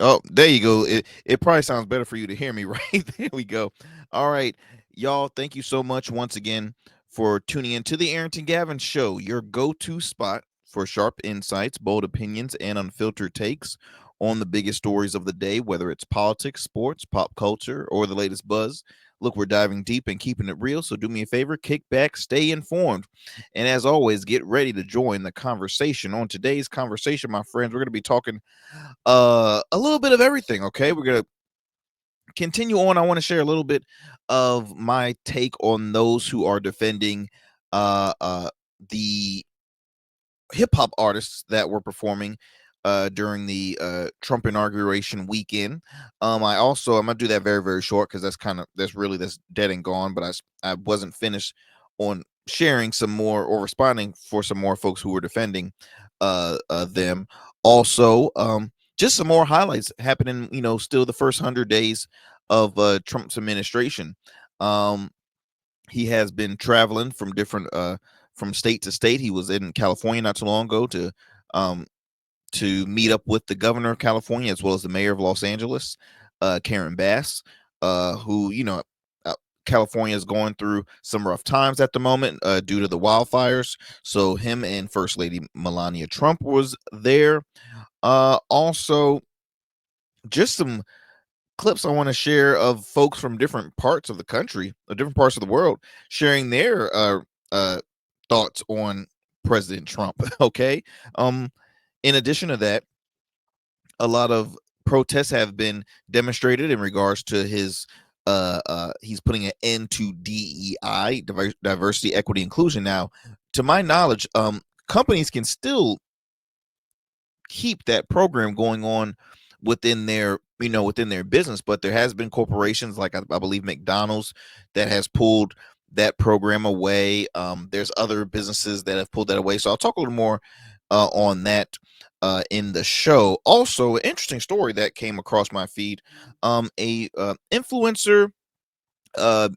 Oh, there you go. It probably sounds better for you to hear me, right? There we go. All right, y'all. Thank you so much once again for tuning in to the Arrington Gavin Show, your go-to spot for sharp insights, bold opinions, and unfiltered takes on the biggest stories of the day, whether it's politics, sports, pop culture, or the latest buzz. Look, we're diving deep and keeping it real. So do me a favor, kick back, stay informed, and as always, get ready to join the conversation. On today's conversation, my friends, we're going to be talking a little bit of everything. Okay, we're gonna continue on. I want to share a little bit of my take on those who are defending the hip hop artists that were performing during the Trump inauguration weekend. I'm gonna do that very very short because that's dead and gone. But I wasn't finished on sharing some more or responding for some more folks who were defending them. Also, just some more highlights happening. Still the first 100 days of Trump's administration. Um, he has been traveling from different from state to state. He was in California not too long ago um to meet up with the governor of California as well as the mayor of Los Angeles, Karen Bass, who uh, California is going through some rough times at the moment due to the wildfires. So him and First Lady Melania Trump was there. Also, just some clips I want to share of folks from different parts of the country, or different parts of the world, sharing their uh, thoughts on President Trump. Okay. Um, in addition to that, a lot of protests have been demonstrated in regards to his he's putting an end to DEI, diversity, equity, inclusion. Now, to my knowledge, companies can still keep that program going on within their business, but there has been corporations like I believe McDonald's that has pulled that program away. There's other businesses that have pulled that away, so I'll talk a little more on that in the show. Also, an interesting story that came across my feed. A influencer, uh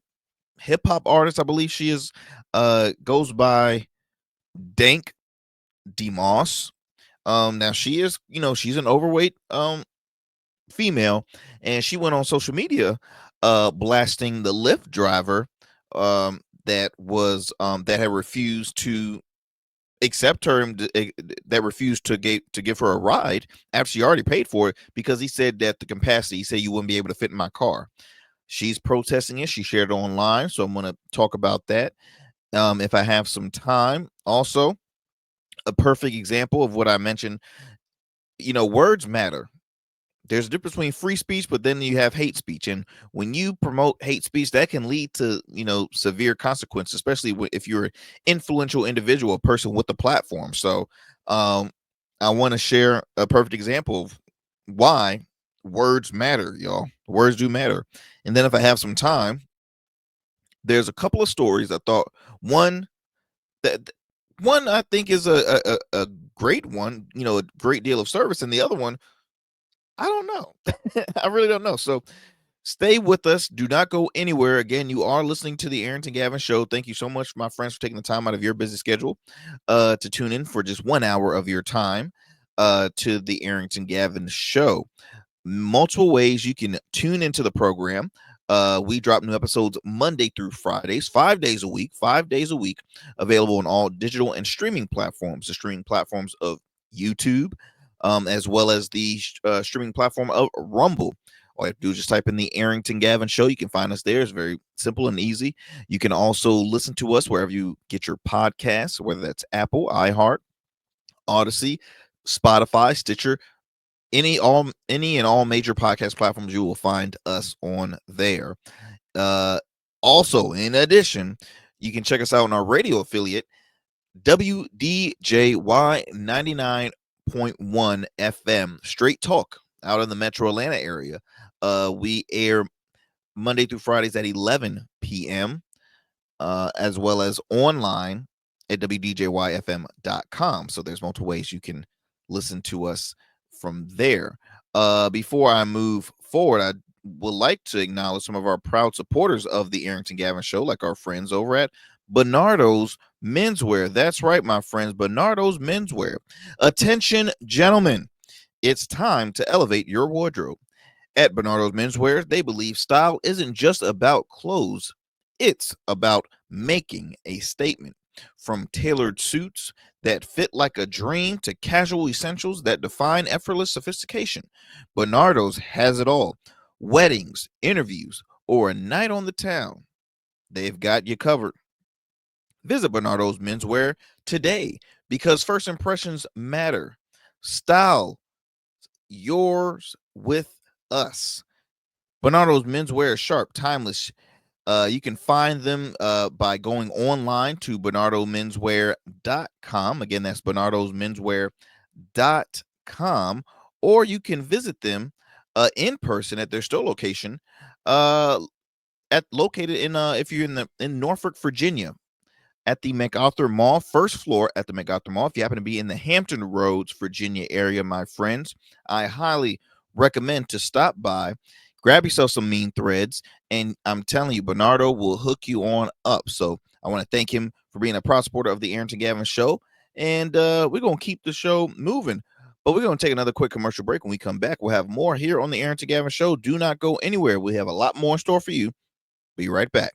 hip hop artist, I believe she is, goes by Dank Demos. Now she is, she's an overweight female, and she went on social media blasting the Lyft driver that had refused to accept her, that refused to give her a ride after she already paid for it, because he said that the capacity, he said you wouldn't be able to fit in my car. She's protesting it. She shared it online, so I'm going to talk about that if I have some time. Also, a perfect example of what I mentioned. Words matter. There's a difference between free speech, but then you have hate speech, and when you promote hate speech, that can lead to severe consequences, especially if you're an influential individual, a person with a platform. So um I want to share a perfect example of why words matter, y'all. Words do matter. And then if I have some time, there's a couple of stories I thought. One that one I think is a great one, a great deal of service, and the other one, I don't know. I really don't know. So stay with us. Do not go anywhere. Again, you are listening to the Arrington Gavin Show. Thank you so much, my friends, for taking the time out of your busy schedule to tune in for just 1 hour of your time to the Arrington Gavin Show. Multiple ways you can tune into the program. We drop new episodes Monday through Fridays, 5 days a week, 5 days a week, available on all digital and streaming platforms, the streaming platforms of YouTube, as well as the streaming platform of Rumble. All you have to do is just type in the Arrington Gavin Show. You can find us there. It's very simple and easy. You can also listen to us wherever you get your podcasts, whether that's Apple, iHeart, Odyssey, Spotify, Stitcher, any and all major podcast platforms. You will find us on there. Uh, Also, in addition, you can check us out on our radio affiliate, WDJY 99.1 FM, Straight Talk, out in the Metro Atlanta area. We air Monday through Fridays at 11 p.m., as well as online at WDJYFM.com. So there's multiple ways you can listen to us from there. Before I move forward, I would like to acknowledge some of our proud supporters of the Arrington Gavin Show, like our friends over at Bernardo's Menswear. That's right, my friends, Bernardo's Menswear. Attention, gentlemen. It's time to elevate your wardrobe. At Bernardo's Menswear, they believe style isn't just about clothes, it's about making a statement. From tailored suits that fit like a dream to casual essentials that define effortless sophistication, Bernardo's has it all. Weddings, interviews, or a night on the town, they've got you covered. Visit Bernardo's Menswear today because first impressions matter. Style yours with us. Bernardo's Menswear is sharp, timeless. You can find them by going online to bernardomenswear.com. Again, that's bernardomenswear.com. Or you can visit them in person at their store location uh, at located in if you're in Norfolk, Virginia, at the MacArthur Mall, first floor at the MacArthur Mall. If you happen to be in the Hampton Roads, Virginia area, my friends, I highly recommend to stop by, grab yourself some mean threads, and I'm telling you, Bernardo will hook you on up. So I want to thank him for being a proud supporter of the Arrington Gavin show. And we're going to keep the show moving. But we're going to take another quick commercial break. When we come back, we'll have more here on the Arrington Gavin show. Do not go anywhere. We have a lot more in store for you. Be right back.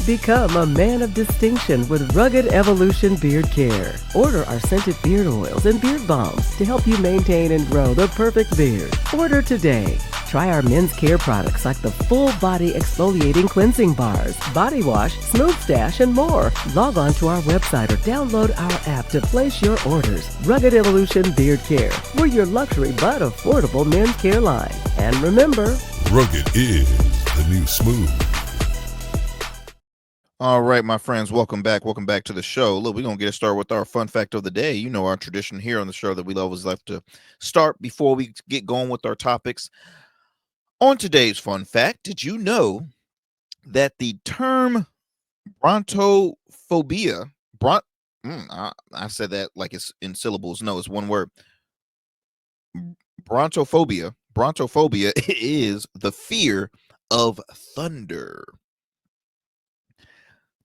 Become a man of distinction with Rugged Evolution Beard Care. Order our scented beard oils and beard balms to help you maintain and grow the perfect beard. Order today. Try our men's care products like the full body exfoliating cleansing bars, body wash, smooth stash, and more. Log on to our website or download our app to place your orders. Rugged Evolution Beard Care. We're your luxury but affordable men's care line. And remember, rugged is the new smooth. All right, my friends, welcome back. Welcome back to the show. Look, we're going to get started with our fun fact of the day. You know our tradition here on the show that we always like to start before we get going with our topics. On today's fun fact, did you know that the term brontophobia, I said that like it's in syllables. No, it's one word. Brontophobia is the fear of thunder.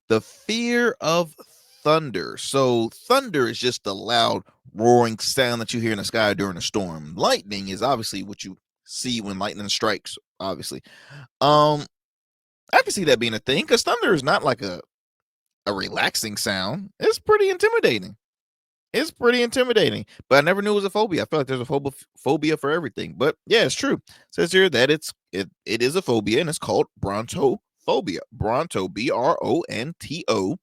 The fear of thunder. So thunder is just the loud roaring sound that you hear in the sky during a storm. Lightning is obviously what you see when lightning strikes, obviously. I can see that being a thing because thunder is not like a relaxing sound. It's pretty intimidating. But I never knew it was a phobia. I feel like there's a phobia for everything. But yeah, it's true. It says here that it is a phobia and it's called brontophobia. Bronto, Bronto,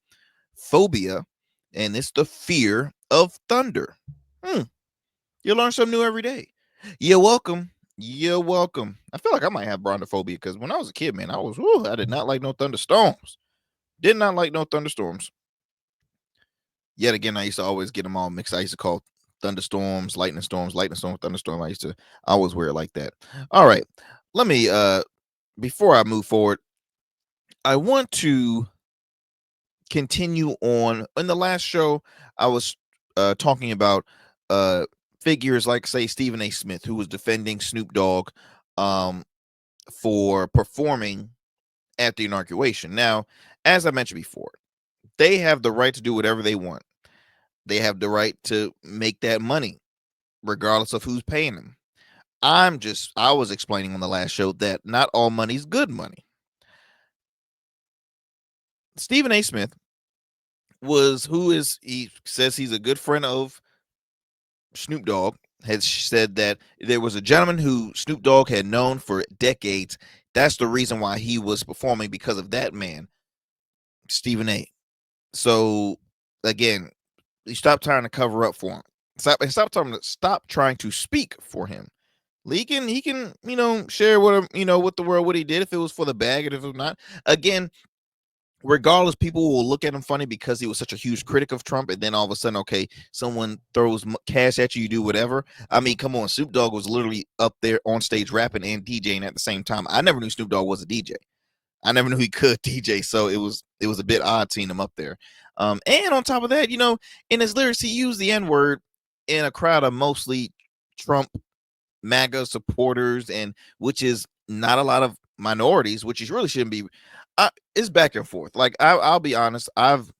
phobia, and it's the fear of thunder. You learn something new every day. You're welcome. You're welcome. I feel like I might have brontophobia because when I was a kid, man, I did not like no thunderstorms. Did not like no thunderstorms. Yet again, I used to always get them all mixed. I used to call thunderstorms, lightning storm, thunderstorm. I always wear it like that. All right. Let me before I move forward, I want to continue on. In the last show, I was talking about figures like, say, Stephen A. Smith, who was defending Snoop Dogg for performing at the inauguration. Now, as I mentioned before, they have the right to do whatever they want. They have the right to make that money, regardless of who's paying them. I was explaining on the last show that not all money is good money. Stephen A. Smith he says he's a good friend of Snoop Dogg, has said that there was a gentleman who Snoop Dogg had known for decades. That's the reason why he was performing, because of that man, Stephen A. So again, you stop trying to cover up for him. Stop trying to speak for him. He can share with the world what he did, if it was for the bag and if it was not. Again, regardless, people will look at him funny because he was such a huge critic of Trump, and then all of a sudden, okay, someone throws cash at you, you do whatever. I mean, come on, Snoop Dogg was literally up there on stage rapping and DJing at the same time. I never knew Snoop Dogg was a DJ. I never knew he could DJ, so it was a bit odd seeing him up there. And on top of that, in his lyrics, he used the N-word in a crowd of mostly Trump MAGA supporters, and which is not a lot of minorities, which he really shouldn't be. It's back and forth. Like I'll be honest, I've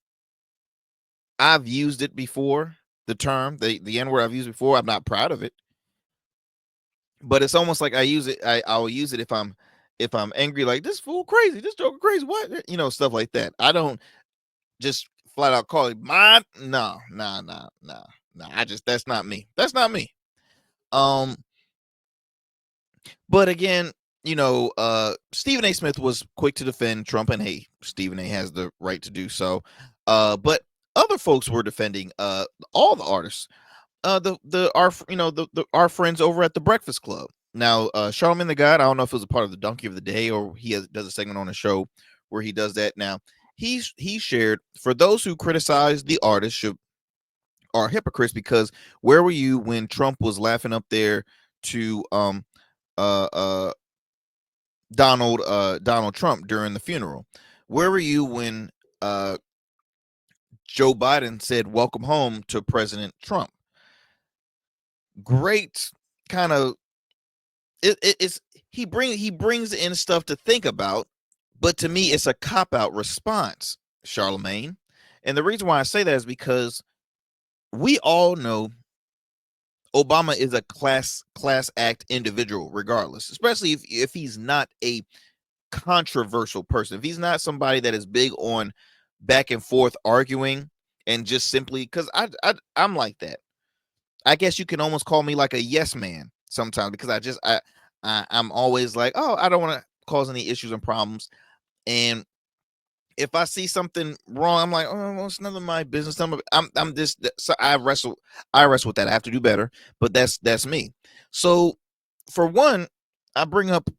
used it before. The term, the N-word, I've used before. I'm not proud of it. but it's almost like I use it. I'll use it if I'm angry, like this fool crazy, this joker crazy, what, stuff like that. I don't just flat out call it mine. No, nah, nah, nah, nah. I just That's not me. That's not me. Um, but again, Stephen A. Smith was quick to defend Trump, and hey, Stephen A. has the right to do so. But other folks were defending all the artists. The our the our friends over at the Breakfast Club. Now, Charlamagne the God, I don't know if it was a part of the Donkey of the Day or does a segment on a show where he does that. Now, he shared, for those who criticize the artist should are hypocrites, because where were you when Trump was laughing up there to uh uh Donald Trump during the funeral? Where were you when uh Joe Biden said welcome home to President Trump? Great kind of it's he brings in stuff to think about, but to me it's a cop out response, Charlemagne. And the reason why I say that is because we all know Obama is a class act individual, regardless, especially if he's not a controversial person. If he's not somebody that is big on back and forth arguing and just simply, because I'm like that. I guess you can almost call me like a yes man sometimes, because I'm always like, oh, I don't want to cause any issues and problems. And if I see something wrong, I'm like, oh, well, it's none of my business. I'm just, so I wrestle with that. I have to do better, but that's me. So for one, I bring up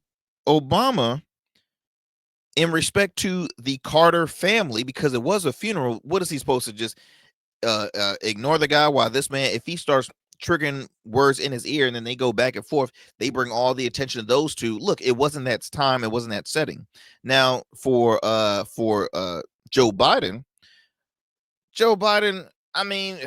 Obama in respect to the Carter family, because it was a funeral. What is he supposed to just ignore the guy, while this man, if he starts triggering words in his ear and then they go back and forth, they bring all the attention to those two? Look, it wasn't that time, it wasn't that setting. Now for Joe Biden, I mean,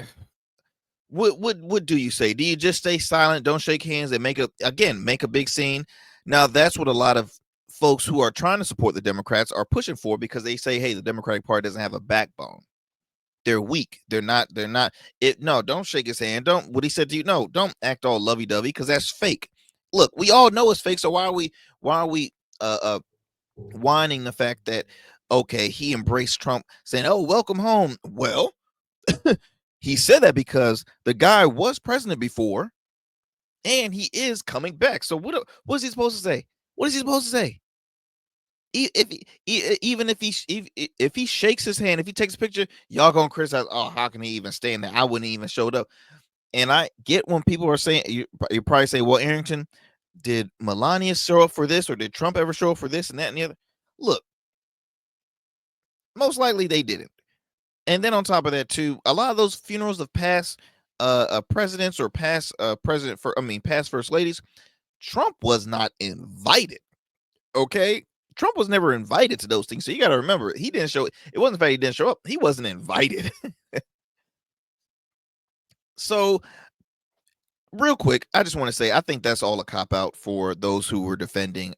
what do you say? Do you just stay silent, don't shake hands, and make a big scene? Now that's what a lot of folks who are trying to support the Democrats are pushing for, because they say, hey, the Democratic Party doesn't have a backbone. They're weak. They're not it. No, don't shake his hand. Don't, what he said to you. No, don't act all lovey-dovey, because that's fake. Look, we all know it's fake. So why are we whining the fact that, okay, he embraced Trump, saying, oh, welcome home? Well, he said that because the guy was president before and he is coming back. So what is he supposed to say? What is he supposed to say? Even if he shakes his hand, if he takes a picture, y'all gonna criticize. Oh, how can he even stand there? I wouldn't even showed up. And I get when people are saying, you probably say, well, Arrington, did Melania show up for this, or did Trump ever show up for this and that and the other? Look, most likely they didn't. And then on top of that, too, a lot of those funerals of past presidents, or past past first ladies, Trump was not invited. Okay, Trump was never invited to those things. So you got to remember, he didn't show. It wasn't the fact he didn't show up; he wasn't invited. So real quick, I just want to say, I think that's all a cop out for those who were defending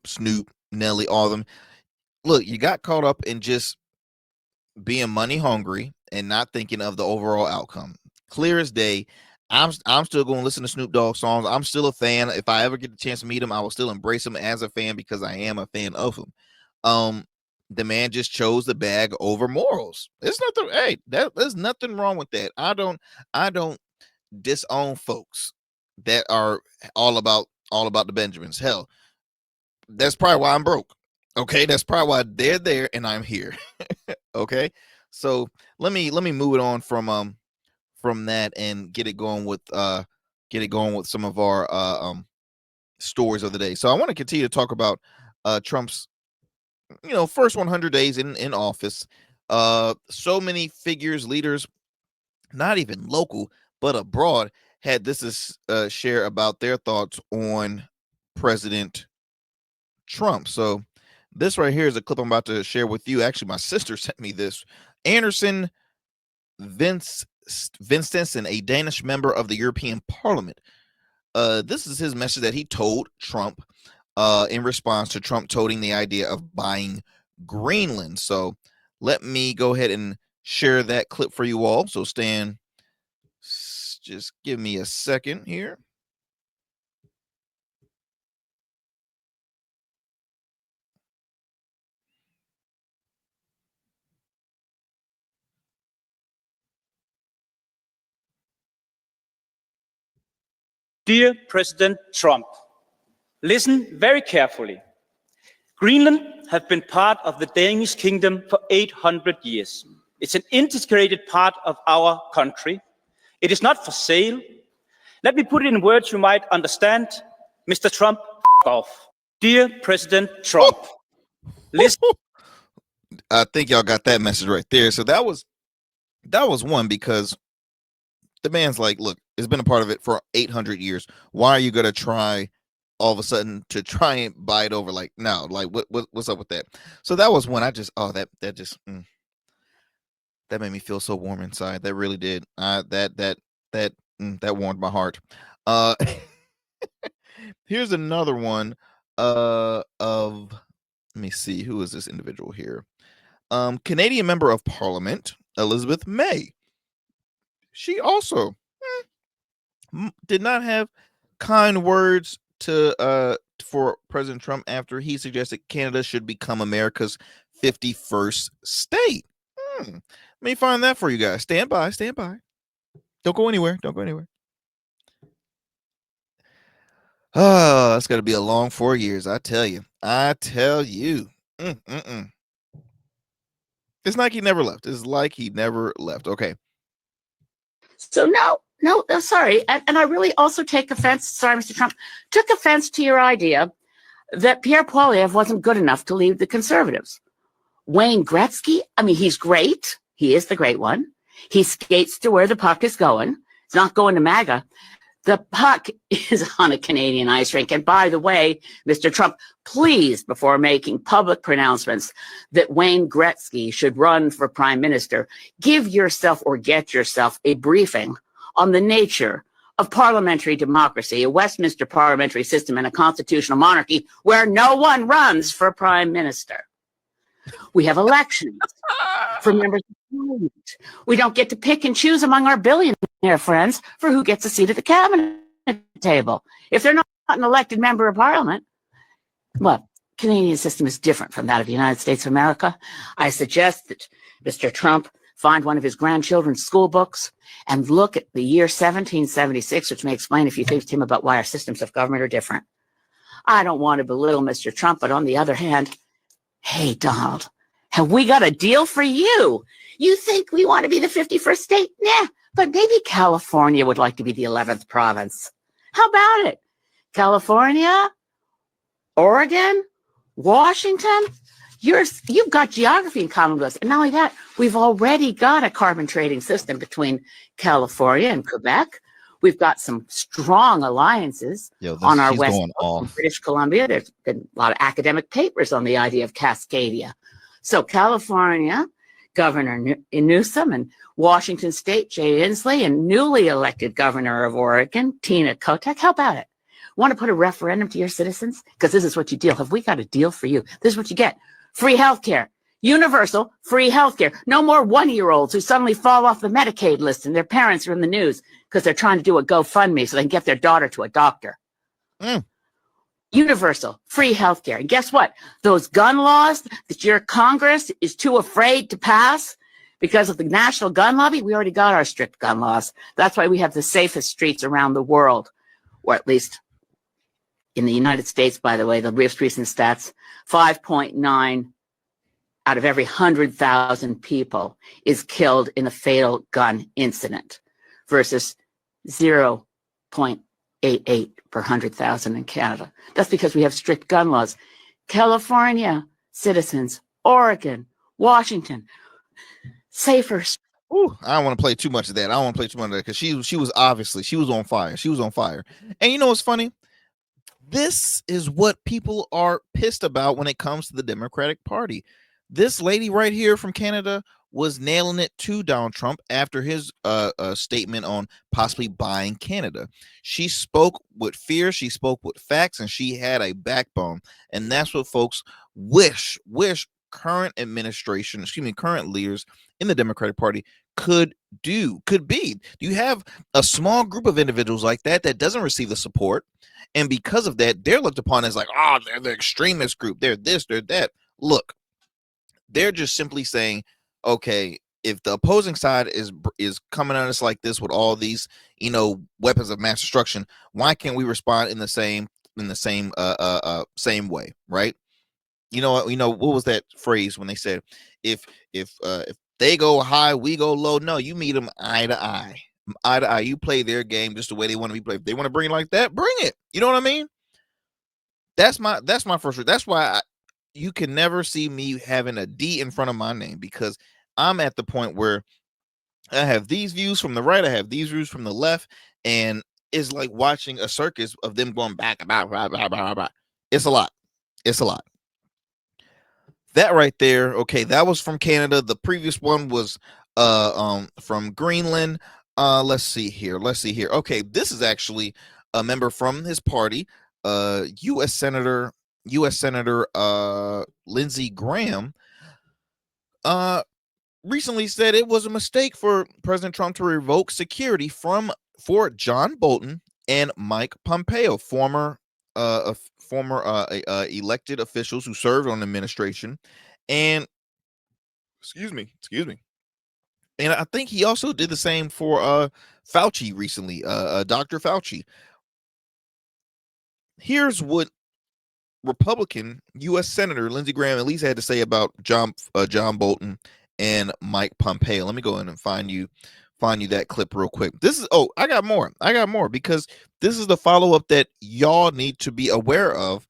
Snoop, Nelly, all of them. Look, you got caught up in just being money hungry and not thinking of the overall outcome. Clear as day. I'm still going to listen to Snoop Dogg songs. I'm still a fan. If I ever get the chance to meet him, I will still embrace him as a fan, because I am a fan of him. Um, the man just chose the bag over morals. There's nothing. Hey, there's nothing wrong with that. I don't disown folks that are all about the Benjamins. Hell, that's probably why I'm broke. Okay, that's probably why they're there and I'm here. Okay, so let me move it on from that and get it going with some of our stories of the day. So I want to continue to talk about Trump's first 100 days in office. So many figures, leaders, not even local but abroad, had this to share about their thoughts on President Trump. So this right here is a clip I'm about to share with you. Actually, my sister sent me this. Anderson Vince Vincensen, a Danish member of the European Parliament. This is his message that he told Trump in response to Trump toting the idea of buying Greenland. So let me go ahead and share that clip for you all. So Stan, just give me a second here. Dear President Trump, listen very carefully. Greenland has been part of the Danish kingdom for 800 years. It's an integrated part of our country. It is not for sale. Let me put it in words you might understand. Mr. Trump, f off. Dear President Trump, listen. I think y'all got that message right there. So that was one, because the man's like, look, it's been a part of it for 800 years. Why are you going to try all of a sudden to try and buy it over? Like, no, like what's up with that? So that was when I just, that made me feel so warm inside. That really did. That warmed my heart. Here's another one of, let me see, who is this individual here? Canadian Member of Parliament Elizabeth May. She also did not have kind words for President Trump after he suggested Canada should become America's 51st state. Let me find that for you guys. Stand by. Don't go anywhere. Oh, that's going to be a long 4 years. I tell you. It's like he never left. Okay. So no, sorry. And I really also take offense, sorry, Mr. Trump, took offense to your idea that Pierre Poilievre wasn't good enough to lead the Conservatives. Wayne Gretzky, I mean, he's great. He is the great one. He skates to where the puck is going. It's not going to MAGA. The puck is on a Canadian ice rink. And by the way, Mr. Trump, please, before making public pronouncements that Wayne Gretzky should run for prime minister, give yourself or get yourself a briefing on the nature of parliamentary democracy, a Westminster parliamentary system, and a constitutional monarchy where no one runs for prime minister. We have elections for members of parliament. We don't get to pick and choose among our billionaire friends for who gets a seat at the cabinet table. If they're not an elected member of parliament, well, Canadian system is different from that of the United States of America. I suggest that Mr. Trump find one of his grandchildren's school books and look at the year 1776, which may explain a few things to him about why our systems of government are different. I don't want to belittle Mr. Trump, but on the other hand, hey, Donald, have we got a deal for you? You think we want to be the 51st state? Nah, but maybe California would like to be the 11th province. How about it? California, Oregon, Washington, you've got geography in common with us. And not only that, we've already got a carbon trading system between California and Quebec. We've got some strong alliances on our west coast in British Columbia. There's been a lot of academic papers on the idea of Cascadia. So California, Governor Newsom, and Washington State, Jay Inslee, and newly elected Governor of Oregon, Tina Kotek. How about it? Want to put a referendum to your citizens? Because this is what you deal. Have we got a deal for you? This is what you get. Free healthcare. Universal free healthcare. No more 1-year-olds who suddenly fall off the Medicaid list and their parents are in the news because they're trying to do a GoFundMe so they can get their daughter to a doctor. Universal free healthcare. And guess what? Those gun laws that your Congress is too afraid to pass because of the national gun lobby, we already got our strict gun laws. That's why we have the safest streets around the world, or at least in the United States, by the way, the most recent stats, 5.9 out of every 100,000 people is killed in a fatal gun incident versus 0.88 per 100,000 in Canada. That's because we have strict gun laws. California citizens, Oregon, Washington, safer. Ooh, I don't want to play too much of that. I don't want to play too much of that because she was on fire. She was on fire. And you know what's funny? This is what people are pissed about when it comes to the Democratic Party. This lady right here from Canada was nailing it to Donald Trump after his statement on possibly buying Canada. She spoke with fear, she spoke with facts, and she had a backbone. And that's what folks wish current leaders in the Democratic Party could be. You have a small group of individuals like that doesn't receive the support. And because of that, they're looked upon as like, oh, they're the extremist group. They're this, they're that. Look, they're just simply saying, okay, if the opposing side is coming at us like this with all these, weapons of mass destruction, why can't we respond in the same way, right? What was that phrase when they said, if they go high, we go low? No, you meet them eye to eye. Eye to eye. You play their game just the way they want to be played. If they want to bring it like that, bring it. You know what I mean? That's my first. That's why you can never see me having a D in front of my name, because I'm at the point where I have these views from the right, I have these views from the left, and it's like watching a circus of them going back about. It's a lot. It's a lot. That right there. Okay, that was from Canada. The previous one was from Greenland. Let's see here. Okay, this is actually a member from his party, U.S. Senator Lindsey Graham. Recently said it was a mistake for President Trump to revoke security for John Bolton and Mike Pompeo, former elected officials who served on the administration. And excuse me, and I think he also did the same for Fauci recently, Dr. Fauci. Here's what Republican U.S. Senator Lindsey Graham at least had to say about John Bolton and Mike Pompeo. Let me go in and find you that clip real quick. I got more because this is the follow-up that y'all need to be aware of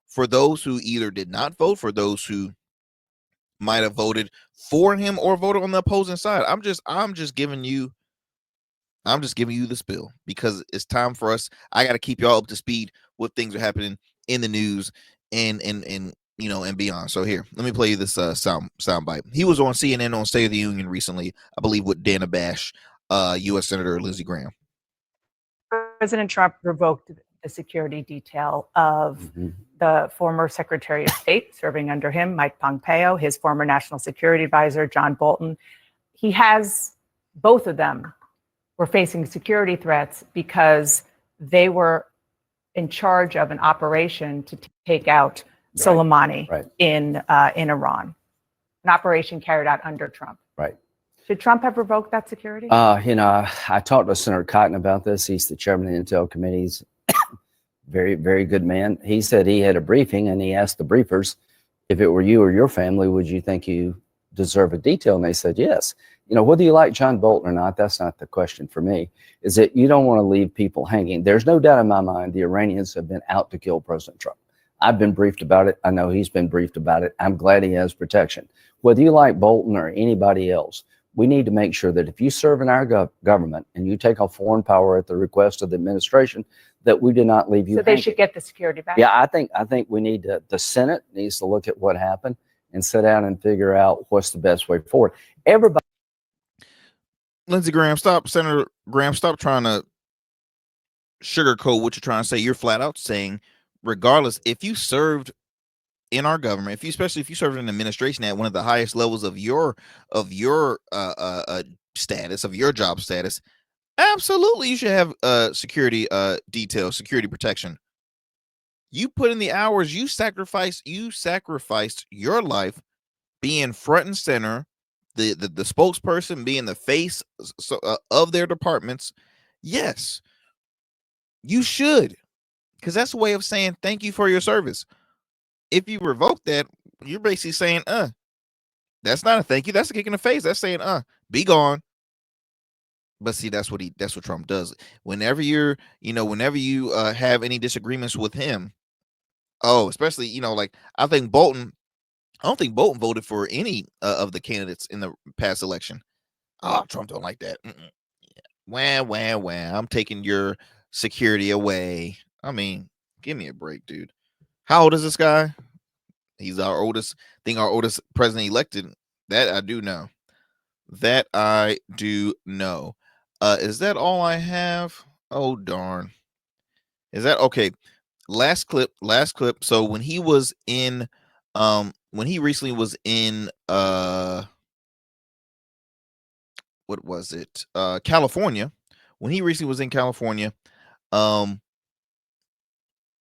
for those who either did not vote, for those who might have voted for him or voted on the opposing side. I'm just giving you the spill because it's time for us. I got to keep y'all up to speed with things are happening in the news and beyond. So here, let me play you this sound bite. He was on CNN on State of the Union recently, I believe, with Dana Bash, U.S. Senator Lindsey Graham. President Trump revoked the security detail of the former Secretary of State serving under him, Mike Pompeo, his former National Security Advisor, John Bolton. Both of them were facing security threats because they were in charge of an operation to take out Soleimani in Iran, an operation carried out under Trump. Right. Should Trump have revoked that security? I talked to Senator Cotton about this. He's the chairman of the Intel Committees. Very, very good man. He said he had a briefing and he asked the briefers, if it were you or your family, would you think you deserve a detail? And they said yes. Whether you like John Bolton or not, that's not the question for me. Is that you don't want to leave people hanging. There's no doubt in my mind the Iranians have been out to kill President Trump. I've been briefed about it. I know he's been briefed about it. I'm glad he has protection. Whether you like Bolton or anybody else, we need to make sure that if you serve in our government and you take a foreign power at the request of the administration, that we do not leave you. So they should get the security back. Yeah, I think we need to. The Senate needs to look at what happened and sit down and figure out what's the best way forward. Everybody. Lindsey Graham, Senator Graham, stop trying to sugarcoat what you're trying to say. You're flat out saying, regardless, if you served in our government, especially if you served in an administration at one of the highest levels of your status, of your job status, absolutely you should have security details, security protection. You put in the hours, you sacrificed your life being front and center, the spokesperson, being the face of their departments. Yes, you should, because that's a way of saying thank you for your service. If you revoke that, you're basically saying, that's not a thank you. That's a kick in the face. That's saying, be gone. But see, that's what Trump does. Whenever you have any disagreements with him, especially, like I don't think Bolton voted for any of the candidates in the past election. Trump don't like that. Wah. I'm taking your security away. I mean, give me a break, dude. How old is this guy? He's our oldest president elected. That I do know. Is that all I have? Oh, darn. Is that okay? Last clip. So when he was in, when he recently was in, what was it? California. When he recently was in California,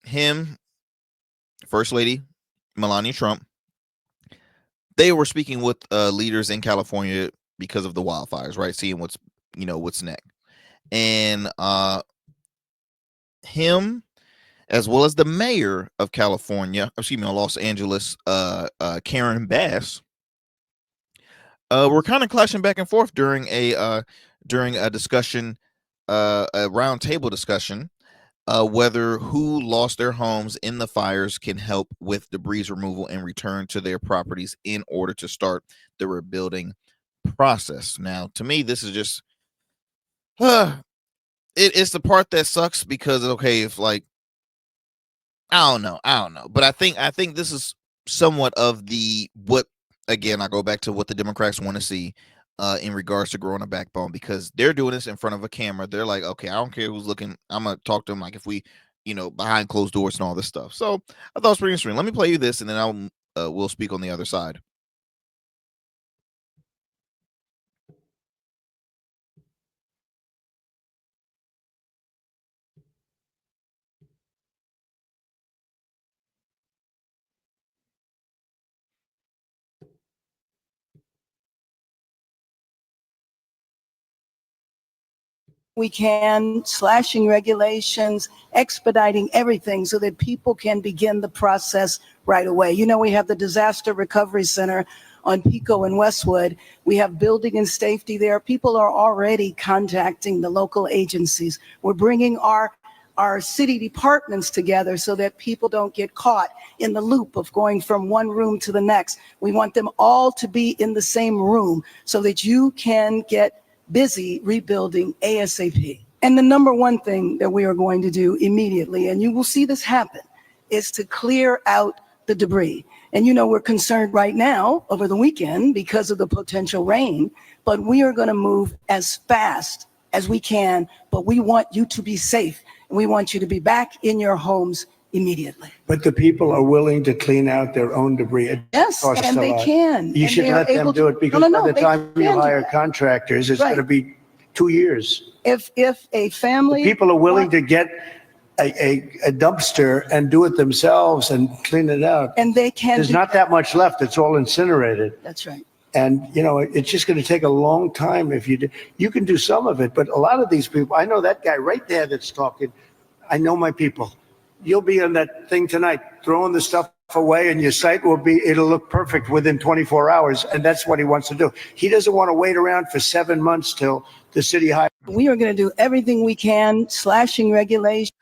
him, First Lady Melania Trump, they were speaking with leaders in California because of the wildfires, right? Seeing what's next. And him, as well as the mayor of California, Los Angeles, Karen Bass, were kind of clashing back and forth during a discussion, a roundtable discussion, whether who lost their homes in the fires can help with debris removal and return to their properties in order to start the rebuilding process. Now, to me, this is just it's the part that sucks because okay, if like I don't know, but I think this is somewhat of the what again. I go back to what the Democrats want to see in regards to growing a backbone because they're doing this in front of a camera. They're like, okay, I don't care who's looking. I'm gonna talk to them like if we, behind closed doors and all this stuff. So I thought it was pretty interesting. Let me play you this, and then we'll speak on the other side. We can, slashing regulations, expediting everything so that people can begin the process right away. You know, we have the Disaster Recovery Center on Pico and Westwood. We have building and safety there. People are already contacting the local agencies. We're bringing our city departments together so that people don't get caught in the loop of going from one room to the next. We want them all to be in the same room so that you can get busy rebuilding ASAP. And the number one thing that we are going to do immediately, and you will see this happen, is to clear out the debris. And we're concerned right now over the weekend because of the potential rain, but we are going to move as fast as we can, but we want you to be safe. And we want you to be back in your homes immediately. But the people are willing to clean out their own debris. Yes, and they can. You should let them do it because by the time you hire contractors, it's going to be 2 years. If a family... People are willing to get a dumpster and do it themselves and clean it out. And they can... There's not that much left. It's all incinerated. That's right. And, it's just going to take a long time if you do. You can do some of it, but a lot of these people, I know that guy right there that's talking. I know my people. You'll be on that thing tonight, throwing the stuff away, and your site it'll look perfect within 24 hours. And that's what he wants to do. He doesn't want to wait around for 7 months till the city hires. We are going to do everything we can, slashing regulations.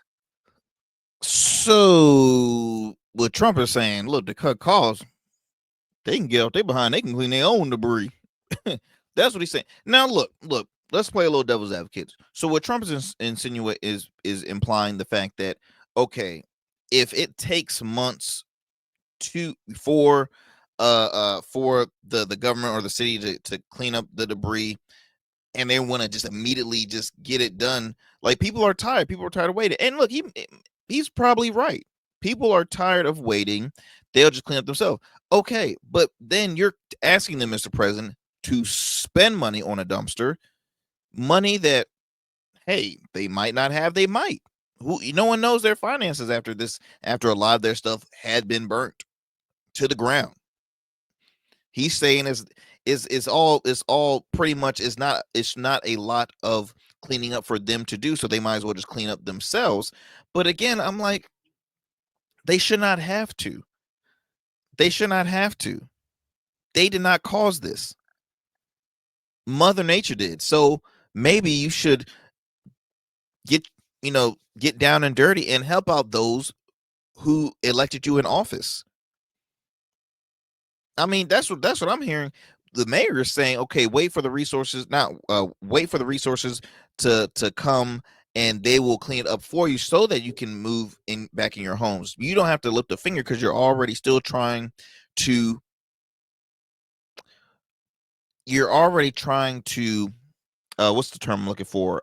So what Trump is saying, look, to cut costs, they can get off their behind, they can clean their own debris. That's what he's saying. Now, look, let's play a little devil's advocate. So what Trump is insinuating is implying the fact that, okay, if it takes months for the government or the city to clean up the debris, and they want to just immediately just get it done, like people are tired of waiting. And look, he's probably right. People are tired of waiting. They'll just clean up themselves. Okay, but then you're asking them, Mr. President, to spend money on a dumpster, money that, hey, they might not have, they might. No one knows their finances after a lot of their stuff had been burnt to the ground. He's saying it's all pretty much it's not a lot of cleaning up for them to do, so they might as well just clean up themselves. But again, I'm like, they should not have to. They should not have to. They did not cause this. Mother Nature did. So maybe you should get down and dirty and help out those who elected you in office. I mean, that's what I'm hearing. The mayor is saying, okay, wait for the resources to come, and they will clean it up for you so that you can move back in your homes. You don't have to lift a finger because you're already trying to what's the term I'm looking for?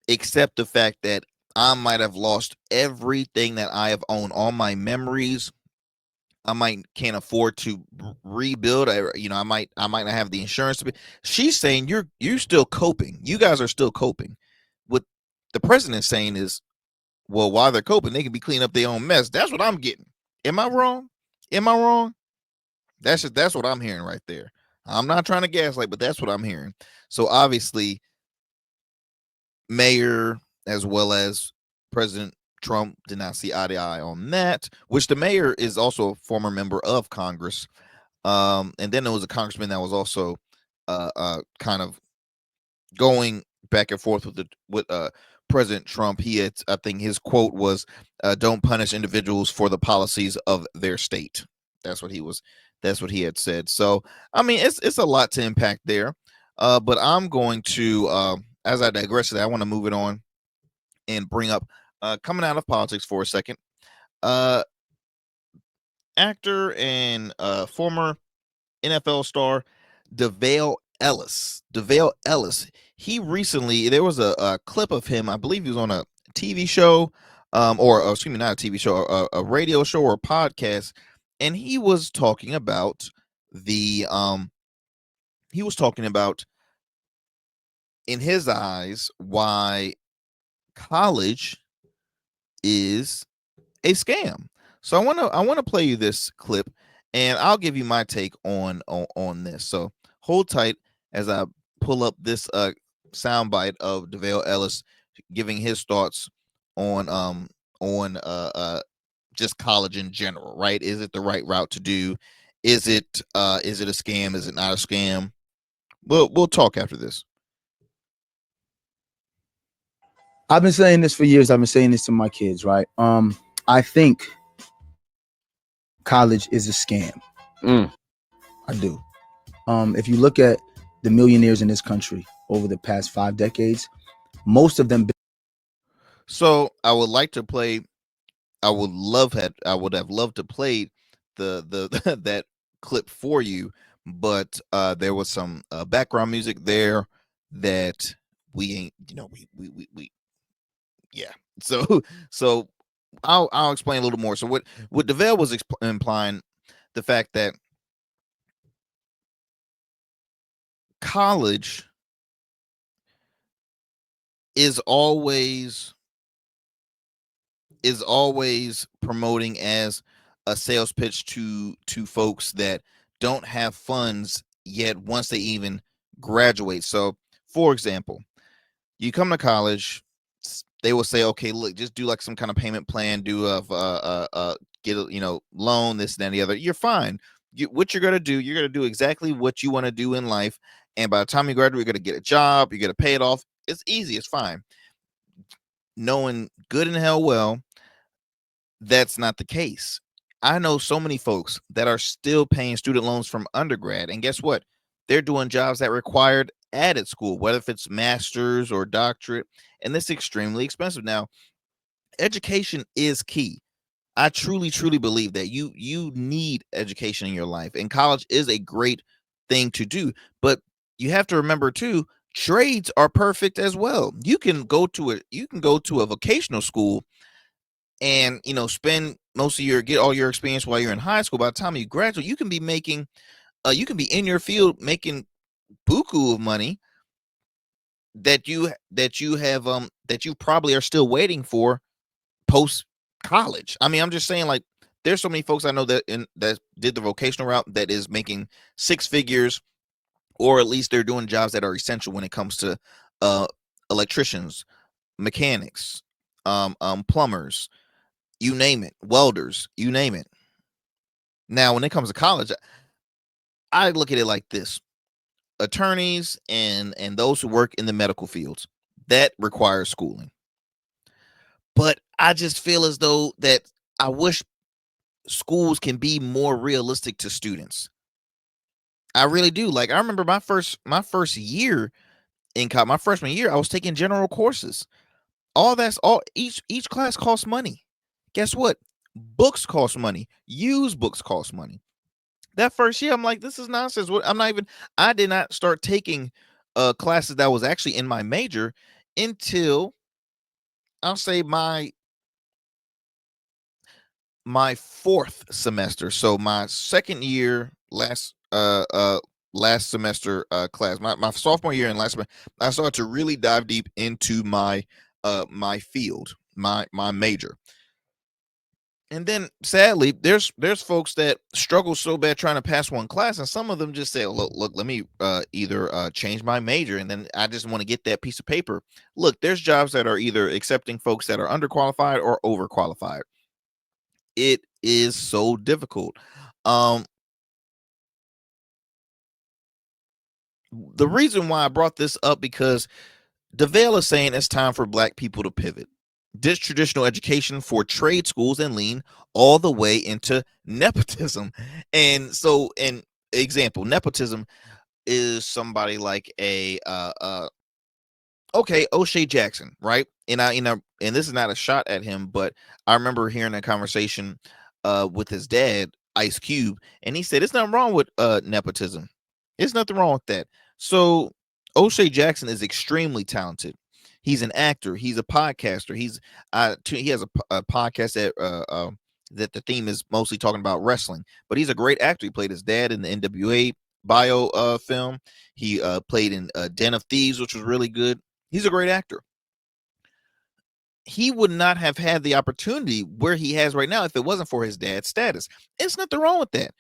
Accept the fact that I might have lost everything that I have owned, all my memories. I can't afford to rebuild. I might not have the insurance to be. She's saying you're still coping. You guys are still coping. What the president's saying is, well, while they're coping, they can be cleaning up their own mess. That's what I'm getting. Am I wrong? That's what I'm hearing right there. I'm not trying to gaslight, but that's what I'm hearing. So obviously, mayor as well as President Trump did not see eye to eye on that. Which the mayor is also a former member of Congress. And then there was a congressman that was also kind of going back and forth with President Trump. He had, I think his quote was, "Don't punish individuals for the policies of their state." That's what he was. That's what he had said. So I mean, it's a lot to impact there. But I'm going to, as I digress, I want to move it on and bring up coming out of politics for a second. Uh, Actor and former NFL star DeVale Ellis. DeVale Ellis. He recently, there was a clip of him. I believe he was on a TV show, or excuse me, not a TV show, a radio show or a podcast, and he was talking about the he was talking about, in his eyes, why college is a scam. So I want to play you this clip, and I'll give you my take on this. So hold tight as I pull up this soundbite of DeVale Ellis giving his thoughts on just college in general. Right? Is it the right route to do? Is it a scam? Is it not a scam? We'll talk after this. I've been saying this for years. I've been saying this to my kids, right? I think college is a scam. I do. If you look at the millionaires in this country over the past 5 decades, most of them. So I would like to play. I would have loved to play the that clip for you, but there was some background music there that we ain't. We yeah. So I'll explain a little more. So what DeVale was implying, the fact that college is always promoting as a sales pitch to folks that don't have funds yet once they even graduate. So for example, you come to college, they will say, okay, look, just do like some kind of payment plan, do get a loan, this, and the other. You're fine. What you're gonna do, you're gonna do exactly what you want to do in life, and by the time you graduate, you're gonna get a job, you're gonna pay it off. It's easy, it's fine. Knowing good and hell well, that's not the case. I know so many folks that are still paying student loans from undergrad, and guess what? They're doing jobs that required added school, whether if it's master's or doctorate, and it's extremely expensive. Now, education is key. I truly, truly believe that you need education in your life, and college is a great thing to do. But you have to remember too, trades are perfect as well. You can go to a vocational school and spend most of get all your experience while you're in high school. By the time you graduate, you can be making you can be in your field making buku of money that you probably are still waiting for post college. I mean, I'm just saying, like, there's so many folks I know that did the vocational route that is making 6 figures, or at least they're doing jobs that are essential when it comes to electricians, mechanics, plumbers, you name it, welders, you name it. Now, when it comes to college, I look at it like this: attorneys and those who work in the medical fields, that requires schooling. But I just feel as though that I wish schools can be more realistic to students. I really do. Like, I remember my first year in college, my freshman year, I was taking general courses. Each class costs money. Guess what? Books cost money. Used books cost money. That first year, I'm like, this is nonsense. I did not start taking classes that was actually in my major until, I'll say, my 4th semester. So my second year, last semester class, my sophomore year and last semester, I started to really dive deep into my my field, my major. And then sadly, there's folks that struggle so bad trying to pass one class, and some of them just say, look, let me either change my major, and then I just want to get that piece of paper. Look, there's jobs that are either accepting folks that are underqualified or overqualified. It is so difficult. The reason why I brought this up, because DeVale is saying it's time for Black people to pivot, ditch traditional education for trade schools, and lean all the way into nepotism. And so, an example, nepotism is somebody like a okay, O'Shea Jackson, right? And and this is not a shot at him, but I remember hearing a conversation with his dad, Ice Cube, and he said it's nothing wrong with nepotism. There's nothing wrong with that. So O'Shea Jackson is extremely talented. He's an actor. He's a podcaster. He has a podcast that the theme is mostly talking about wrestling. But he's a great actor. He played his dad in the NWA bio film. He played in Den of Thieves, which was really good. He's a great actor. He would not have had the opportunity where he has right now if it wasn't for his dad's status. It's nothing wrong with that.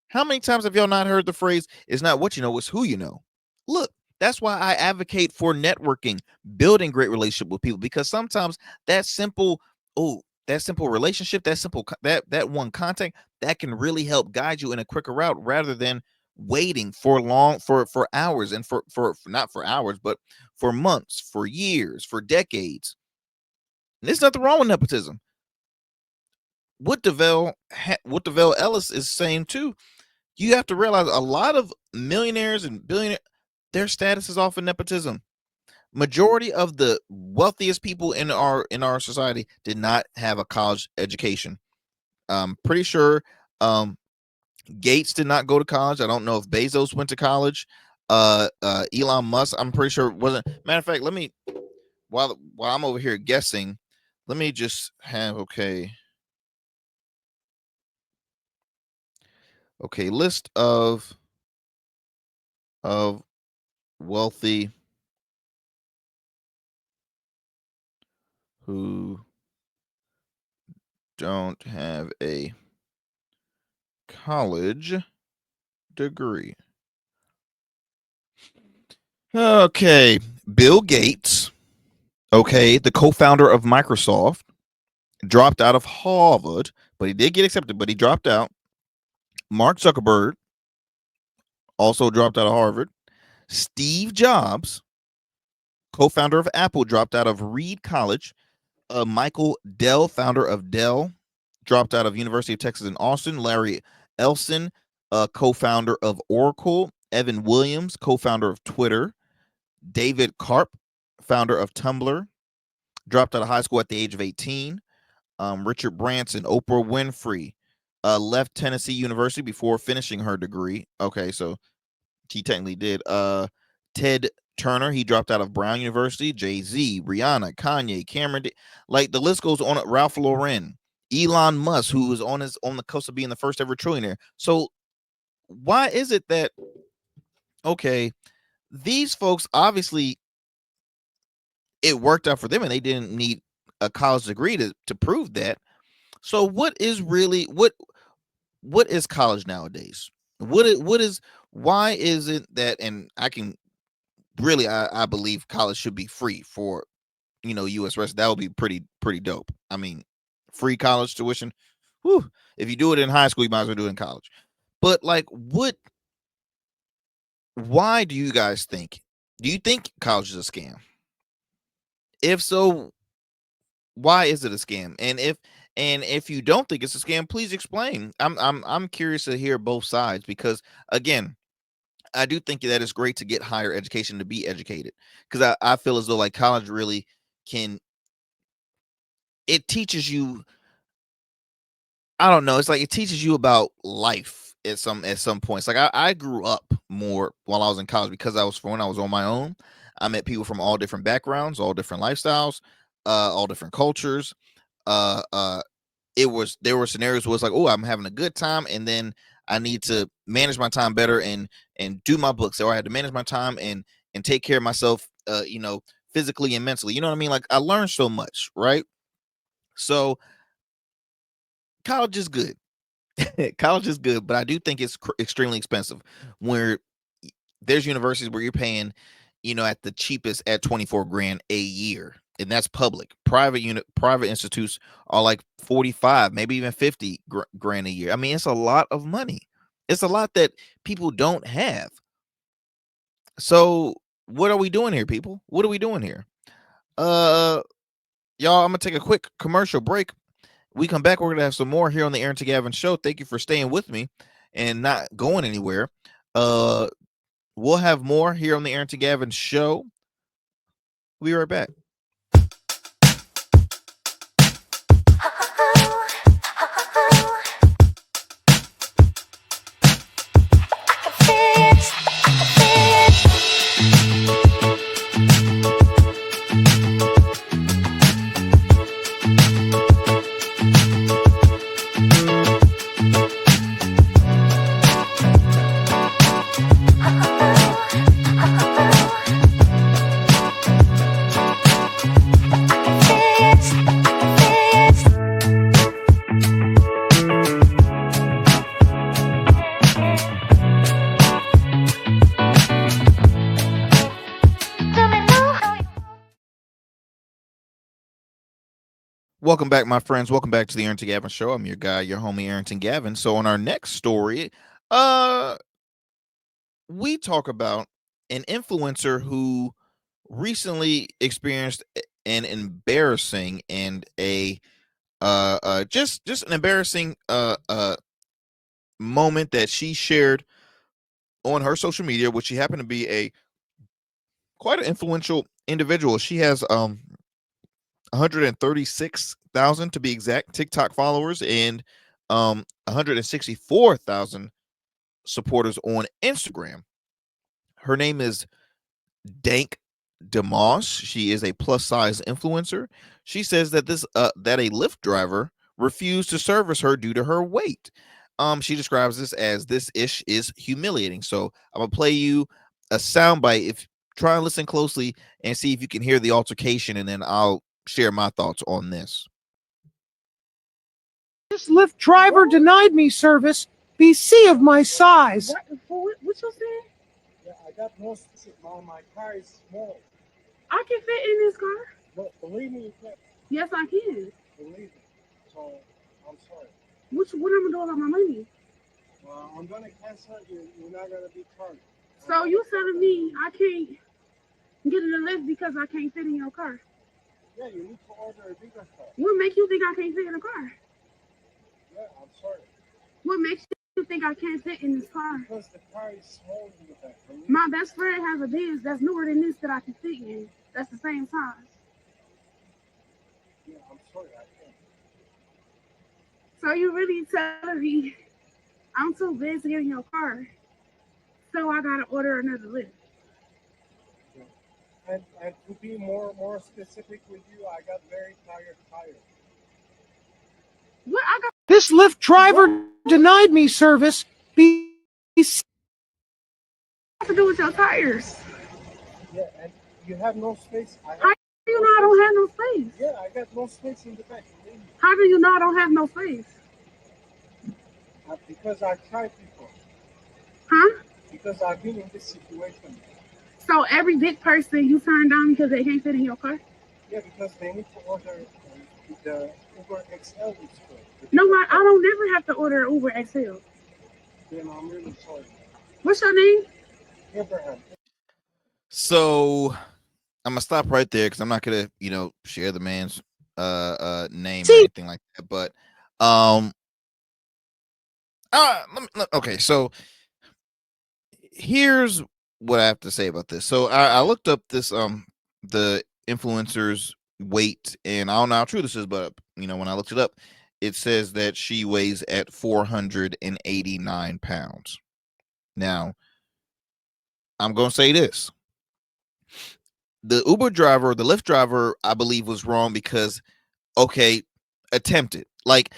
How many times have y'all not heard the phrase, it's not what you know, it's who you know? Look, that's why I advocate for networking, building great relationship with people, because sometimes that simple, that simple relationship, that one contact, that can really help guide you in a quicker route rather than waiting for hours, and for not for hours, but for months, for years, for decades. And there's nothing wrong with nepotism. What DeVale Ellis is saying too, you have to realize a lot of millionaires and billionaires, their status is off of nepotism. Majority of the wealthiest people in our society did not have a college education. I'm pretty sure Gates did not go to college. I don't know if Bezos went to college. Elon Musk, I'm pretty sure wasn't. Matter of fact, let me, while I'm over here guessing, let me just have list of wealthy who don't have a college degree. Okay, Bill Gates, the co-founder of Microsoft, dropped out of Harvard, but he did get accepted, but he dropped out. Mark Zuckerberg also dropped out of Harvard. Steve Jobs, co-founder of Apple, dropped out of Reed College. Michael Dell, founder of Dell, dropped out of University of Texas in Austin. Larry Ellison, co-founder of Oracle. Evan Williams, co-founder of Twitter. David Karp, founder of Tumblr, dropped out of high school at the age of 18. Richard Branson, Oprah Winfrey, left Tennessee University before finishing her degree. Okay, so he technically did. Ted Turner, he dropped out of Brown University. Jay-Z, Rihanna, Kanye, Cameron, like the list goes on. Ralph Lauren, Elon Musk, who was on the coast of being the first ever trillionaire. So why is it that these folks, obviously it worked out for them and they didn't need a college degree to prove that? So what is college nowadays? Why is it that, and I can really, I believe college should be free for US residents. That would be pretty dope. I mean, free college tuition. Whew, if you do it in high school, you might as well do it in college. But like, why do you guys think? Do you think college is a scam? If so, why is it a scam? And if you don't think it's a scam, please explain. I'm curious to hear both sides, because again, I do think that it's great to get higher education, to be educated, because I feel as though like college really it teaches you, I don't know, it's like it teaches you about life at some points. Like I grew up more while I was in college, because when I was on my own, I met people from all different backgrounds, all different lifestyles, all different cultures. Uh uh there were scenarios where it's like, oh, I'm having a good time, and then I need to manage my time better and do my books. So I had to manage my time and take care of myself, physically and mentally. You know what I mean? Like I learned so much, right? So college is good. College is good, but I do think it's extremely expensive. Where there's universities where you're paying, at the cheapest at 24 grand a year, and that's public. Private institutes are like 45, maybe even 50 grand a year. I mean, it's a lot of money. It's a lot that people don't have. So what are we doing here, people? What are we doing here? Y'all, I'm gonna take a quick commercial break. We come back, we're gonna have some more here on the Arrington Gavin Show. Thank you for staying with me and not going anywhere. We'll have more here on the Arrington Gavin Show. We'll be right back. Welcome back, my friends. Welcome back to the Arrington Gavin Show. I'm your guy, your homie, Arrington Gavin. So on our next story, we talk about an influencer who recently experienced an embarrassing and just an embarrassing moment that she shared on her social media, which she happened to be a quite an influential individual. She has 136,000 to be exact TikTok followers and 164,000 supporters on Instagram. Her name is Dank DeMoss. She is a plus size influencer. She says that that a Lyft driver refused to service her due to her weight. She describes this ish is humiliating. So I'm gonna play you a soundbite. If try and listen closely and see if you can hear the altercation, and then I'll share my thoughts on this. This Lyft driver denied me service. BC of my size. What you saying? Yeah, I got no space. My car is small. I can fit in this car. No, believe me, you can't. Yes, I can. Believe me. So, I'm sorry. What am I doing about my money? I'm going to cancel you. You're not going to be charged. So you telling me I can't get in the Lyft because I can't fit in your car? Yeah, you need to order a bigger car. What makes you think I can't fit in a car? Yeah, I'm sorry. What makes you think I can't fit in this car? Because the car is small in the back. My best friend has a Benz that's newer than this that I can fit in. That's the same size. Yeah, I'm sorry, I can't. So you really telling me I'm too big to get in your car, so I gotta order another Lyft? Yeah. And to be more specific with you, I got very tired tires. What I got? This Lyft driver denied me service. BC To do with your tires? Yeah, and you have no space. How do you know I don't have no space? Yeah, I got no space in the back. How do you know I don't have no space? Because I tried before. Huh? Because I've been in this situation. So every big person you turn down because they can't fit in your car? Yeah, because they need to order the Uber XL. No, I don't never have to order Uber XL. Then I'm really sorry. What's your name? Abraham. So I'm gonna stop right there because I'm not gonna, share the man's name or anything like that. But okay, so here's what I have to say about this. So I looked up this the influencer's weight, and I don't know how true this is, but when I looked it up, it says that she weighs at 489 pounds. Now, I'm gonna say this. The Uber driver, the Lyft driver, I believe was wrong because, okay, attempted. Like,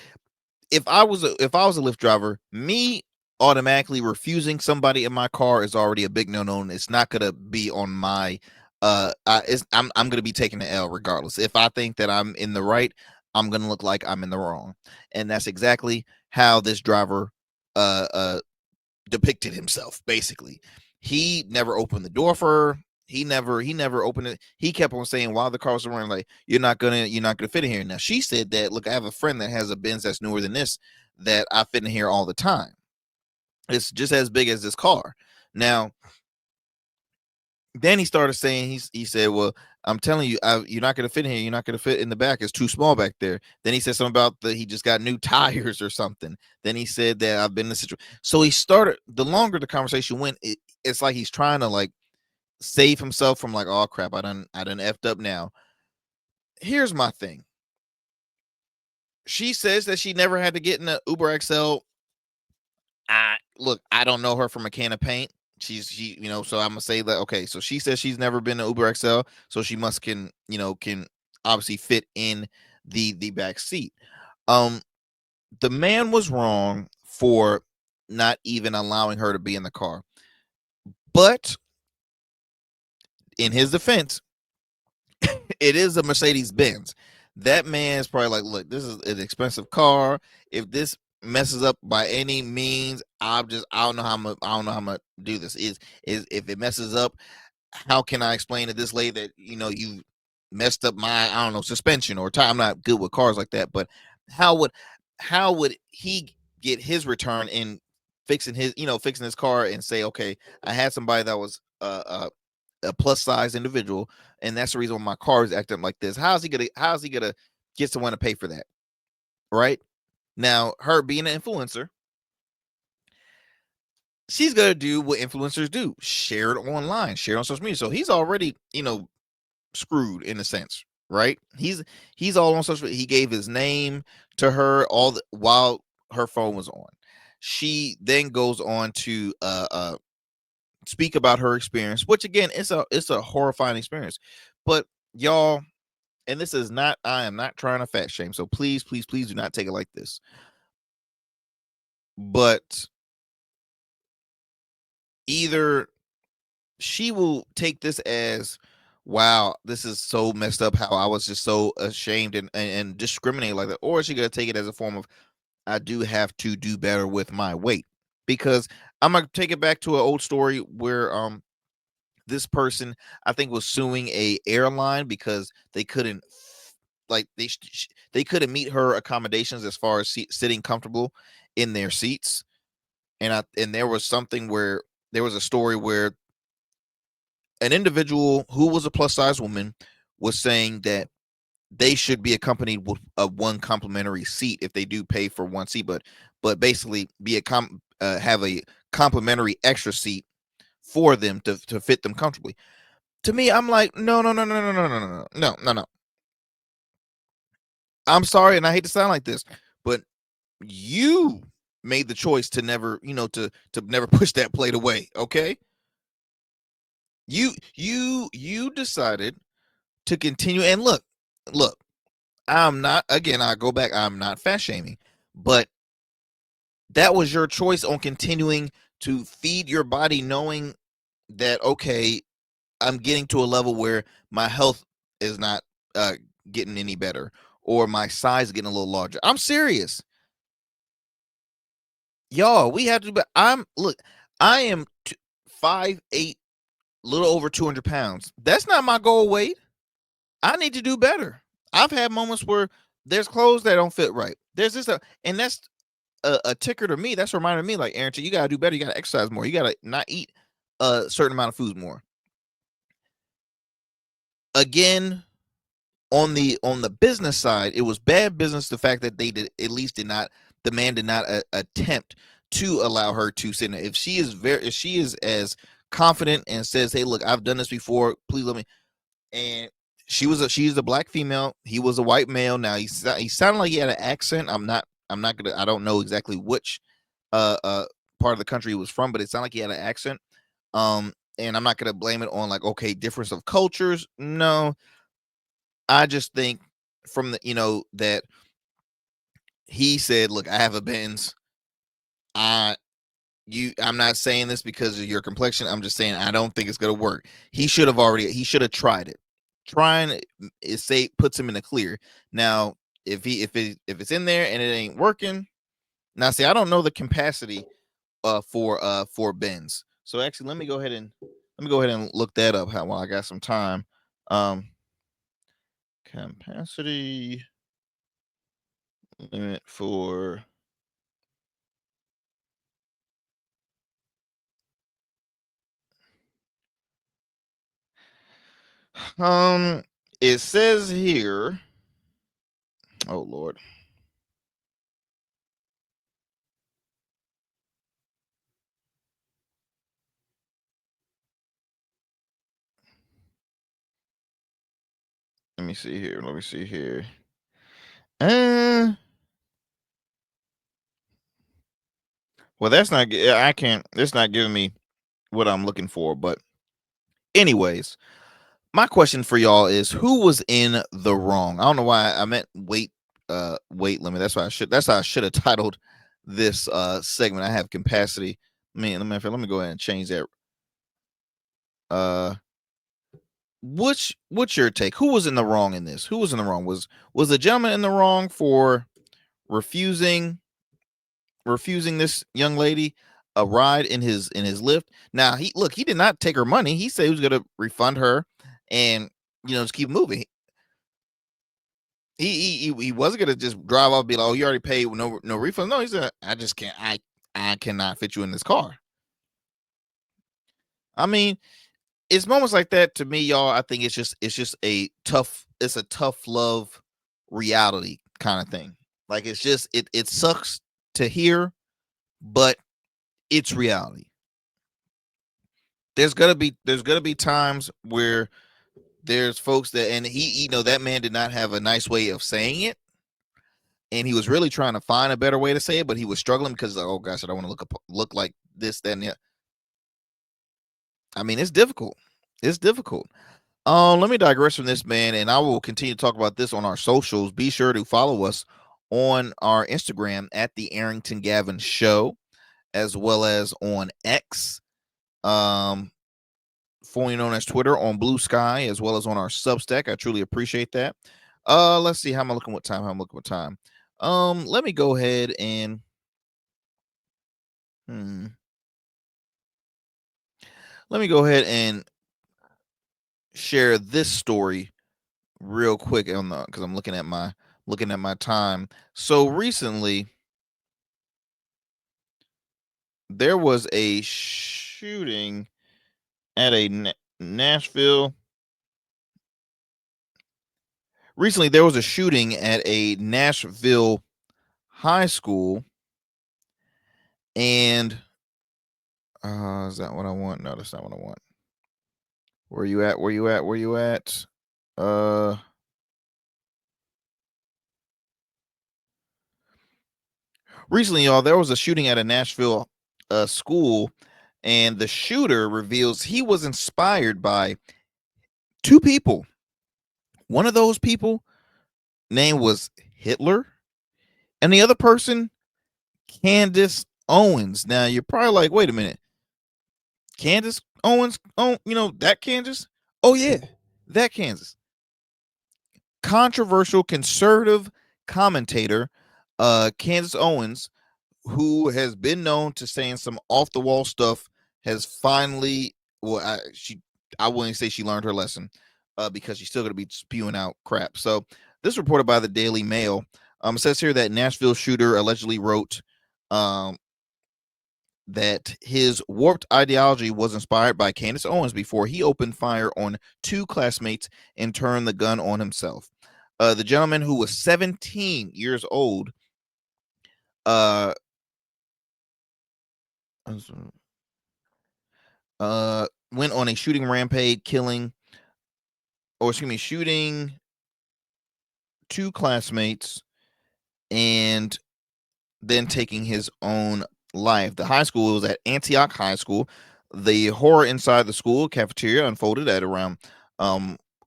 if I was a Lyft driver, me automatically refusing somebody in my car is already a big no-no, and it's not gonna be on my I'm gonna be taking the L regardless. If I think that I'm in the right, I'm gonna look like I'm in the wrong. And that's exactly how this driver depicted himself. Basically, he never opened the door for her. He never opened it. He kept on saying while the car was running, like, you're not gonna fit in here. Now she said that, look, I have a friend that has a Benz that's newer than this, that I fit in here all the time. It's just as big as this car. Now then he started saying, he said, well, I'm telling you, you're not going to fit in here. You're not going to fit in the back. It's too small back there. Then he said something about he just got new tires or something. Then he said that I've been in the situation. So he started, the longer the conversation went, it's like he's trying to like save himself from like, oh crap, I done effed up now. Here's my thing. She says that she never had to get in an Uber XL. Look, I don't know her from a can of paint. She so I'm gonna say that, okay, so she says she's never been to Uber XL, so she must can obviously fit in the back seat. The man was wrong for not even allowing her to be in the car, but in his defense, it is a Mercedes Benz. That man's probably like, look, this is an expensive car. If this messes up by any means, I don't know how I'm gonna do this. Is if it messes up, how can I explain to this lady that you messed up my, I don't know, suspension or tire? I'm not good with cars like that, but how would he get his return in fixing his car and say, okay, I had somebody that was a plus size individual, and that's the reason why my car is acting like this. How's he gonna get someone to pay for that? Right? Now, her being an influencer, she's gonna do what influencers do: share it online, share it on social media. So he's already, screwed in a sense, right? He's all on social media. He gave his name to her while her phone was on. She then goes on to speak about her experience, which again, it's a horrifying experience. But y'all, and this is not, I am not trying to fat shame, so please do not take it like this. But either she will take this as, wow, this is so messed up how I was just so ashamed and discriminated like that, or is she gonna take it as a form of, I do have to do better with my weight? Because I'm gonna take it back to an old story where this person, I think, was suing a airline because they couldn't, like, they couldn't meet her accommodations as far as sitting comfortable in their seats. And there was something where there was a story where an individual who was a plus size woman was saying that they should be accompanied with one complimentary seat if they do pay for one seat, but basically be have a complimentary extra seat for them to fit them comfortably. To me, I'm like, no. I'm sorry, and I hate to sound like this, but you made the choice to never, to never push that plate away. Okay, you decided to continue. And look, I'm not, again, I go back, I'm not fat shaming, but that was your choice on continuing to feed your body, knowing that, okay, I'm getting to a level where my health is not getting any better, or my size is getting a little larger. I'm serious. Y'all, we have to be, I am 5'8", little over 200 pounds. That's not my goal weight. I need to do better. I've had moments where there's clothes that don't fit right. There's this, and that's a ticker to me. That's a reminder to me, like, Arrington, you gotta do better. You gotta exercise more. You gotta not eat a certain amount of food more. Again, on the business side, it was bad business. The fact that the man did not attempt to allow her to sit in it. If she is as confident and says, hey, look, I've done this before, please let me. And she's a black female. He was a white male. Now he sounded like he had an accent. I don't know exactly which part of the country he was from, but it sounded like he had an accent. And I'm not gonna blame it on, like, okay, difference of cultures. No, I just think from that he said, look, I have a Benz. I'm not saying this because of your complexion. I'm just saying I don't think it's gonna work. He should have tried it. Trying it puts him in the clear. Now, if it's in there and it ain't working. Now, see, I don't know the capacity for bins. So actually, let me go ahead and look that up while I got some time. Capacity limit for it says here, oh Lord. Let me see here. Well, that's not. I can't. It's not giving me what I'm looking for. But, anyways, my question for y'all is: who was in the wrong? I don't know why I meant weight limit. That's why I should. That's how I should have titled this segment. I have capacity. Man, let me go ahead and change that. What's your take? Who was in the wrong in this? Who was in the wrong? Was the gentleman in the wrong for refusing this young lady a ride in his Lyft? Now, he did not take her money. He said he was going to refund her and just keep moving. He wasn't going to just drive off and be like, "Oh, you already paid with no refund." No, he said, "I just can't. I cannot fit you in this car." I mean, it's moments like that to me, y'all. I think it's just a tough love reality kind of thing. Like, it's just it sucks to hear, but it's reality. There's gonna be times where there's folks that, and that man did not have a nice way of saying it, and he was really trying to find a better way to say it, but he was struggling because, oh gosh, I don't want to look like this, that, and that. I mean, it's difficult. It's difficult. Let me digress from this, man, and I will continue to talk about this on our socials. Be sure to follow us on our Instagram at the Arrington Gavin Show, as well as on X, formerly known as Twitter, on Blue Sky, as well as on our Substack. I truly appreciate that. Let's see, how am I looking? What time? Let me go ahead and let me go ahead and share this story real quick on the, because I'm looking at my time. So recently, there was a shooting at a Nashville. Recently, there was a shooting at a Nashville high school, and is that what I want? No, that's not what I want. Where you at? Recently, y'all, there was a shooting at a Nashville school, and the shooter reveals he was inspired by two people. One of those people name was Hitler, and the other person, Candace Owens. Now, you're probably like, wait a minute, Candace Owens? Oh, that Candace? Oh yeah, that Kansas. Controversial conservative commentator, Candace Owens, who has been known to saying some off the wall stuff, has finally, well, I wouldn't say she learned her lesson, because she's still going to be spewing out crap. So this reported by the Daily Mail. Says here that Nashville shooter allegedly wrote that his warped ideology was inspired by Candace Owens before he opened fire on two classmates and turned the gun on himself. The gentleman, who was 17 years old, went on a shooting rampage, shooting two classmates and then taking his own life. The high school was at Antioch High School. The horror inside the school cafeteria unfolded at around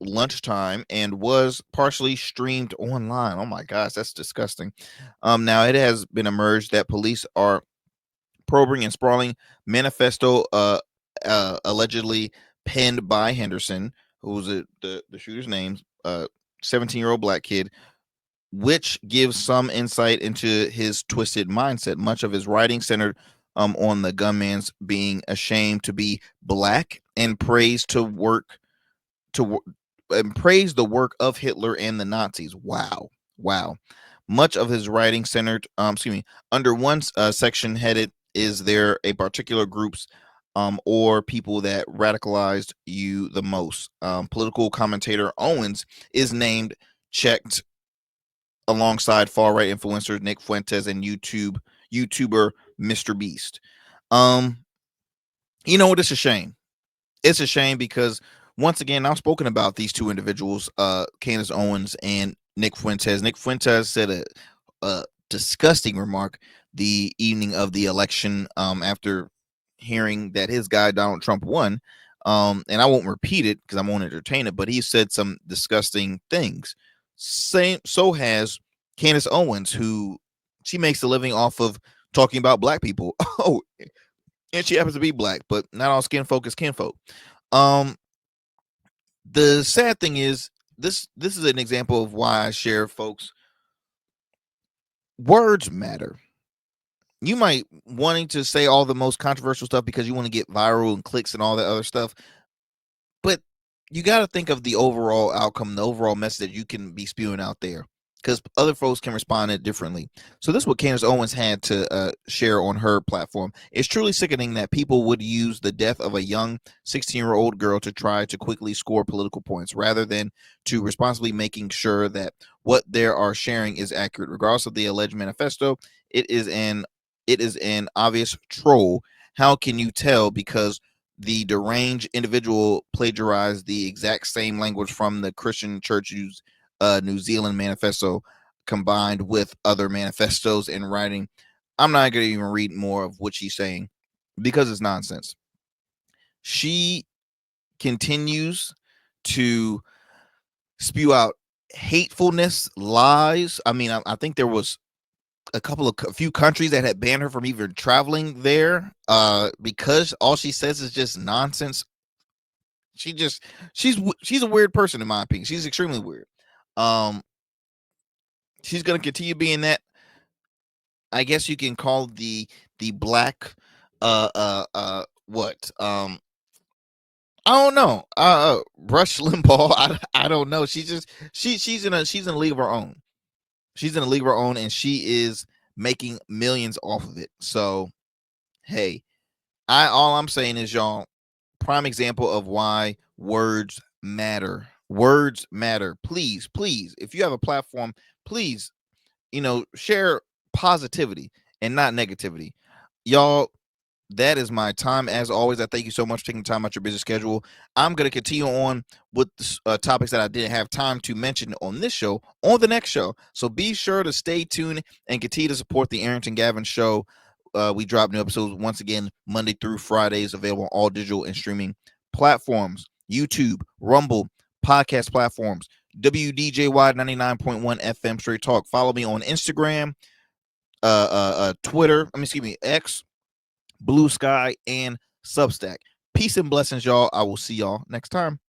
lunchtime and was partially streamed online. Oh my gosh, that's disgusting. Now it has been emerged that police are probing and sprawling manifesto allegedly penned by Henderson, who was the shooter's name, 17-year-old black kid, which gives some insight into his twisted mindset. Much of his writing centered on the gunman's being ashamed to be black and praised and praised the work of Hitler and the Nazis. Wow, wow. Much of his writing centered, under one section headed, "Is there a particular groups or people that radicalized you the most?" Political commentator Owens is named checked alongside far right influencers Nick Fuentes and YouTuber Mr. Beast. You know what? It's a shame. It's a shame because once again, I've spoken about these two individuals, Candace Owens and Nick Fuentes. Nick Fuentes said a disgusting remark the evening of the election after hearing that his guy Donald Trump won. And I won't repeat it because I won't entertain it, but he said some disgusting things. So has Candace Owens, who she makes a living off of talking about black people. Oh, and she happens to be black, but not all skin folk is kinfolk. Um, the sad thing is this is an example of why I share, folks. Words matter. You might wanting to say all the most controversial stuff because you want to get viral and clicks and all that other stuff, but you got to think of the overall outcome, the overall message that you can be spewing out there, because other folks can respond it differently. So this is what Candace Owens had to share on her platform. It's truly sickening that people would use the death of a young 16-year-old girl to try to quickly score political points rather than to responsibly making sure that what they are sharing is accurate. Regardless of the alleged manifesto, it is an obvious troll. How can you tell? Because the deranged individual plagiarized the exact same language from the Christian Church's New Zealand manifesto combined with other manifestos and writing. I'm not going to even read more of what she's saying because it's nonsense. She continues to spew out hatefulness, lies. I mean, I think there was a few countries that had banned her from even traveling there because all she says is just nonsense. She's a weird person in my opinion. She's extremely weird. She's going to continue being that. I guess you can call the black what I don't know, Rush Limbaugh. I don't know. She's in a league of her own. She's in a league of her own, and she is making millions off of it. So hey, all I'm saying is, y'all, prime example of why words matter. Words matter. Please, please, if you have a platform, please, share positivity and not negativity. Y'all, that is my time. As always, I thank you so much for taking time out your busy schedule. I'm going to continue on with topics that I didn't have time to mention on this show on the next show. So be sure to stay tuned and continue to support the Arrington Gavin show. We drop new episodes once again Monday through Fridays, available on all digital and streaming platforms: YouTube, Rumble, podcast platforms, WDJY 99.1 FM Straight Talk. Follow me on Instagram, Twitter, X, Blue Sky, and Substack. Peace and blessings, y'all. I will see y'all next time.